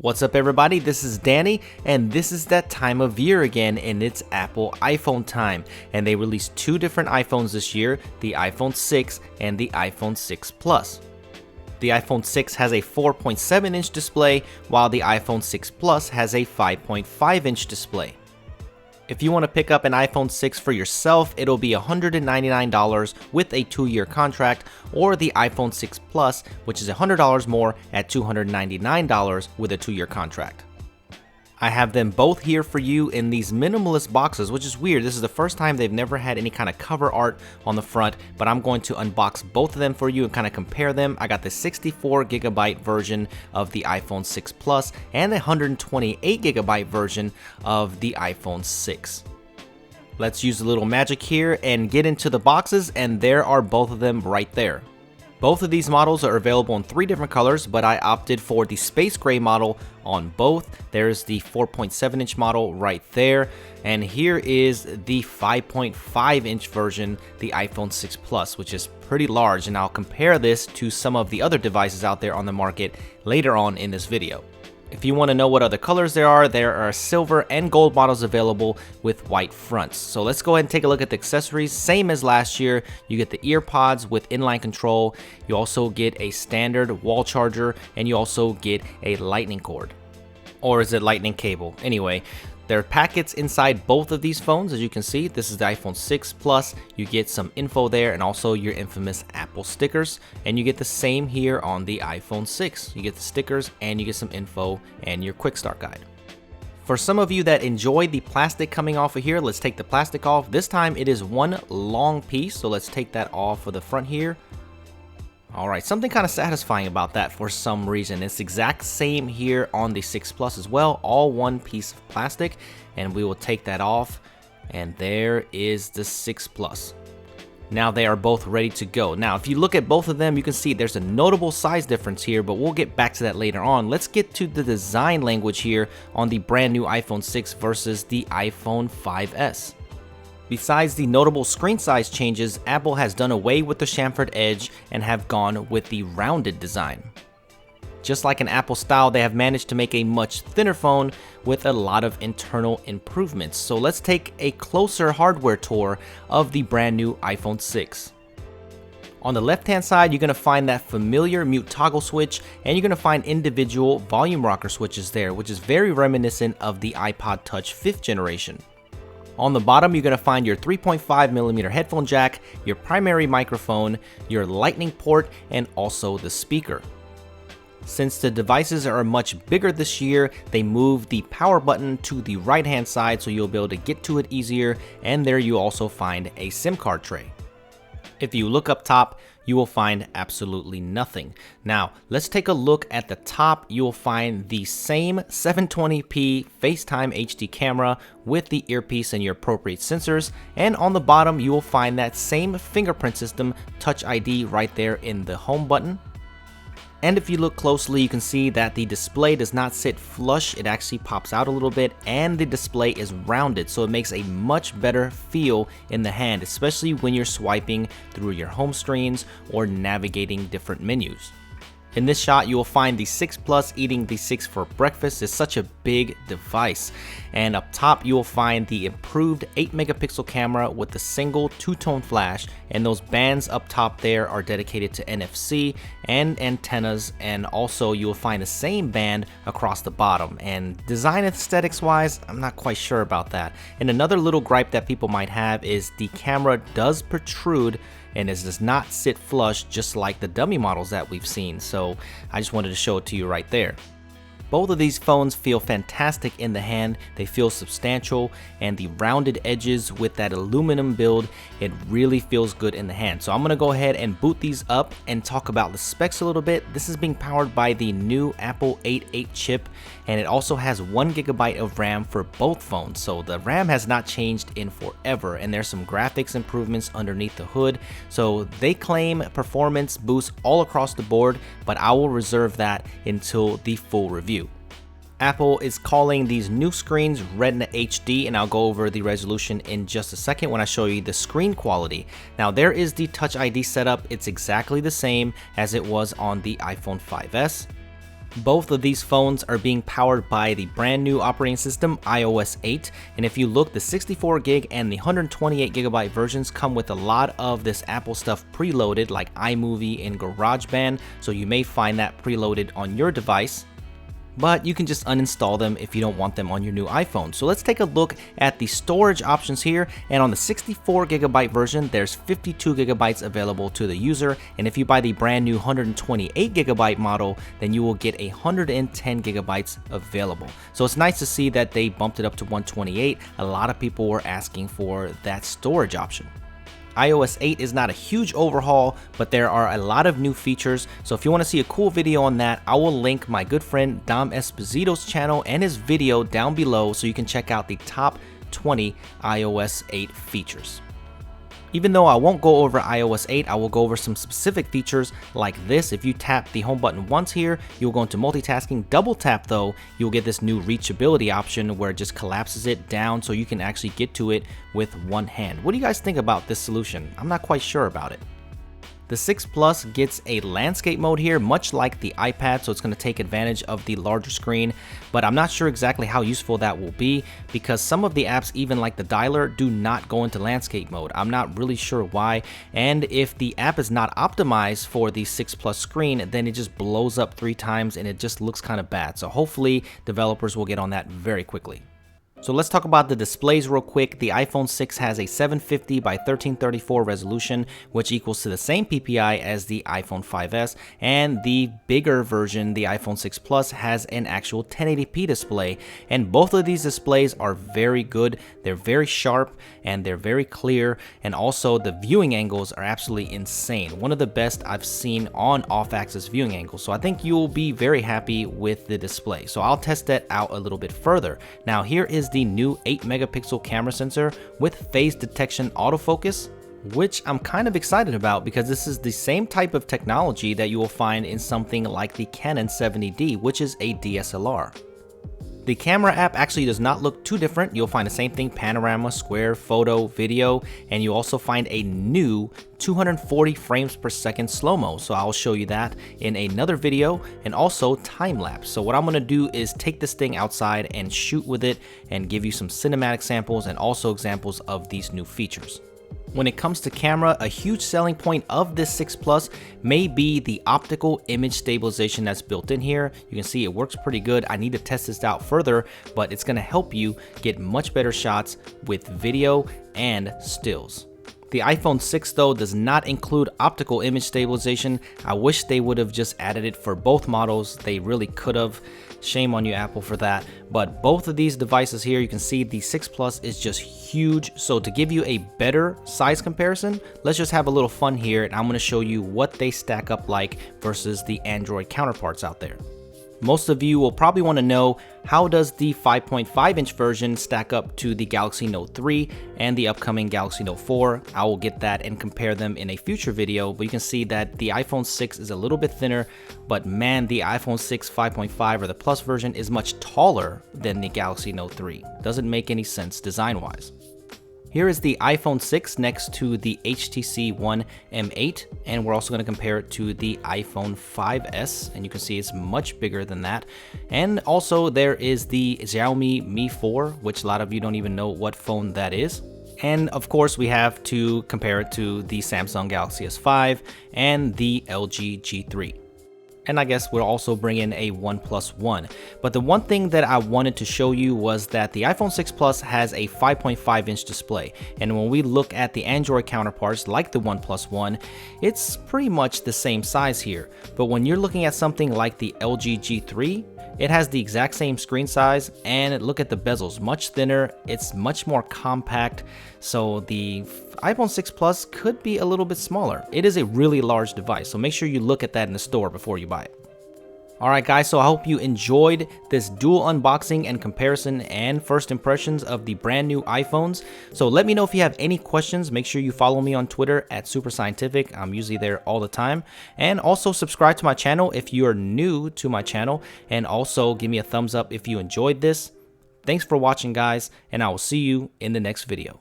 What's up everybody, this is Danny, and this is that time of year again, and it's Apple iPhone time. And they released two different iPhones this year, the iPhone 6 and the iPhone 6 Plus. The iPhone 6 has a 4.7-inch display, while the iPhone 6 Plus has a 5.5-inch display. If you want to pick up an iPhone 6 for yourself, it'll be $199 with a 2-year contract, or the iPhone 6 Plus, which is $100 more at $299 with a 2-year contract. I have them both here for you in these minimalist boxes, which is weird. This is the first time they've never had any kind of cover art on the front, but I'm going to unbox both of them for you and kind of compare them. I got the 64GB version of the iPhone 6 Plus and the 128GB version of the iPhone 6. Let's use a little magic here and get into the boxes, and there are both of them right there. Both of these models are available in 3 different colors, but I opted for the space gray model on both. There's the 4.7-inch model right there, and here is the 5.5-inch version, the iPhone 6 Plus, which is pretty large, and I'll compare this to some of the other devices out there on the market later on in this video. If you want to know what other colors there are silver and gold models available with white fronts. So let's go ahead and take a look at the accessories. Same as last year, you get the ear pods with inline control. You also get a standard wall charger, and you also get a lightning cord. Or is it lightning cable? Anyway, there are packets inside both of these phones. As you can see, this is the iPhone 6 Plus. You get some info there and also your infamous Apple stickers. And you get the same here on the iPhone 6. You get the stickers and you get some info and your quick start guide. For some of you that enjoy the plastic coming off of here, let's take the plastic off. This time it is one long piece, so let's take that off for the front here. Alright, something kind of satisfying about that for some reason. It's the exact same here on the 6 Plus as well, all one piece of plastic, and we will take that off, and there is the 6 Plus. Now they are both ready to go. Now if you look at both of them, you can see there's a notable size difference here, but we'll get back to that later on. Let's get to the design language here on the brand new iPhone 6 versus the iPhone 5S. Besides the notable screen size changes, Apple has done away with the chamfered edge and have gone with the rounded design. Just like an Apple style, they have managed to make a much thinner phone with a lot of internal improvements. So let's take a closer hardware tour of the brand new iPhone 6. On the left hand side, you're going to find that familiar mute toggle switch, and you're going to find individual volume rocker switches there, which is very reminiscent of the iPod Touch 5th generation. On the bottom, you're going to find your 3.5mm headphone jack, your primary microphone, your lightning port, and also the speaker. Since the devices are much bigger this year, they moved the power button to the right hand side so you'll be able to get to it easier, and there you also find a SIM card tray. If you look up top, you will find absolutely nothing. Now, let's take a look at the top. You will find the same 720p FaceTime HD camera with the earpiece and your appropriate sensors. And on the bottom, you will find that same fingerprint system, Touch ID, right there in the home button. And if you look closely, you can see that the display does not sit flush, it actually pops out a little bit, and the display is rounded, so it makes a much better feel in the hand, especially when you're swiping through your home screens or navigating different menus. In this shot, you will find the 6 Plus eating the 6 for breakfast. It's such a big device. And up top, you will find the improved 8-megapixel camera with the single 2-tone flash. And those bands up top there are dedicated to NFC and antennas. And also, you will find the same band across the bottom. And design aesthetics wise, I'm not quite sure about that. And another little gripe that people might have is the camera does protrude, and it does not sit flush just like the dummy models that we've seen. So I just wanted to show it to you right there. Both of these phones feel fantastic in the hand. They feel substantial, and the rounded edges with that aluminum build, it really feels good in the hand. So I'm gonna go ahead and boot these up and talk about the specs a little bit. This is being powered by the new Apple 8.8 chip, and it also has 1GB of RAM for both phones. So the RAM has not changed in forever, and there's some graphics improvements underneath the hood. So they claim performance boosts all across the board, but I will reserve that until the full review. Apple is calling these new screens Retina HD, and I'll go over the resolution in just a second when I show you the screen quality. Now there is the Touch ID setup. It's exactly the same as it was on the iPhone 5S. Both of these phones are being powered by the brand new operating system iOS 8, and if you look, the 64 gig and the 128 gigabyte versions come with a lot of this Apple stuff preloaded like iMovie and GarageBand, so you may find that preloaded on your device. But you can just uninstall them if you don't want them on your new iPhone. So let's take a look at the storage options here, and on the 64 gigabyte version there's 52 gigabytes available to the user, and if you buy the brand new 128 gigabyte model then you will get 110 gigabytes available. So it's nice to see that they bumped it up to 128. A lot of people were asking for that storage option. iOS 8 is not a huge overhaul, but there are a lot of new features, so if you want to see a cool video on that, I will link my good friend Dom Esposito's channel and his video down below so you can check out the top 20 iOS 8 features. Even though I won't go over iOS 8, I will go over some specific features like this. If you tap the home button once here, you'll go into multitasking. Double tap though, you'll get this new reachability option where it just collapses it down so you can actually get to it with one hand. What do you guys think about this solution? I'm not quite sure about it. The 6 Plus gets a landscape mode here, much like the iPad, so it's going to take advantage of the larger screen, but I'm not sure exactly how useful that will be because some of the apps, even like the dialer, do not go into landscape mode. I'm not really sure why, and if the app is not optimized for the 6 Plus screen, then it just blows up 3 times and it just looks kind of bad. So hopefully developers will get on that very quickly. So let's talk about the displays real quick. The iPhone 6 has a 750 by 1334 resolution, which equals to the same PPI as the iPhone 5S, and the bigger version, the iPhone 6 Plus, has an actual 1080p display, and both of these displays are very good. They're very sharp and they're very clear, and also the viewing angles are absolutely insane. One of the best I've seen on off-axis viewing angles, so I think you'll be very happy with the display. So I'll test that out a little bit further. Now here is the new 8 megapixel camera sensor with phase detection autofocus, which I'm kind of excited about because this is the same type of technology that you will find in something like the Canon 70D, which is a DSLR. The camera app actually does not look too different. You'll find the same thing: panorama, square, photo, video, and you also find a new 240 frames per second slow-mo. So I'll show you that in another video, and also time-lapse. So what I'm gonna do is take this thing outside and shoot with it and give you some cinematic samples and also examples of these new features. When it comes to camera, a huge selling point of this 6 Plus may be the optical image stabilization that's built in here. You can see it works pretty good. I need to test this out further, but it's going to help you get much better shots with video and stills. The iPhone 6 though does not include optical image stabilization. I wish they would have just added it for both models. They really could have. Shame on you, Apple, for that. But both of these devices here, you can see the 6 Plus is just huge. So to give you a better size comparison, let's just have a little fun here, and I'm going to show you what they stack up like versus the Android counterparts out there. Most of you will probably want to know, how does the 5.5-inch version stack up to the Galaxy Note 3 and the upcoming Galaxy Note 4? I will get that and compare them in a future video, but you can see that the iPhone 6 is a little bit thinner, but man, the iPhone 6 5.5 or the Plus version is much taller than the Galaxy Note 3. Doesn't make any sense design-wise. Here is the iPhone 6 next to the HTC One M8, and we're also going to compare it to the iPhone 5S, and you can see it's much bigger than that. And also there is the Xiaomi Mi 4, which a lot of you don't even know what phone that is. And of course we have to compare it to the Samsung Galaxy S5 and the LG G3. And I guess we'll also bring in a OnePlus One. But the one thing that I wanted to show you was that the iPhone 6 Plus has a 5.5-inch display. And when we look at the Android counterparts like the OnePlus One, it's pretty much the same size here. But when you're looking at something like the LG G3, it has the exact same screen size, and look at the bezels, much thinner, it's much more compact, so the iPhone 6 Plus could be a little bit smaller. It is a really large device, so make sure you look at that in the store before you buy it. Alright guys, so I hope you enjoyed this dual unboxing and comparison and first impressions of the brand new iPhones. So let me know if you have any questions. Make sure you follow me on Twitter at @SuperScientific. I'm usually there all the time. And also subscribe to my channel if you're new to my channel. And also give me a thumbs up if you enjoyed this. Thanks for watching guys, and I will see you in the next video.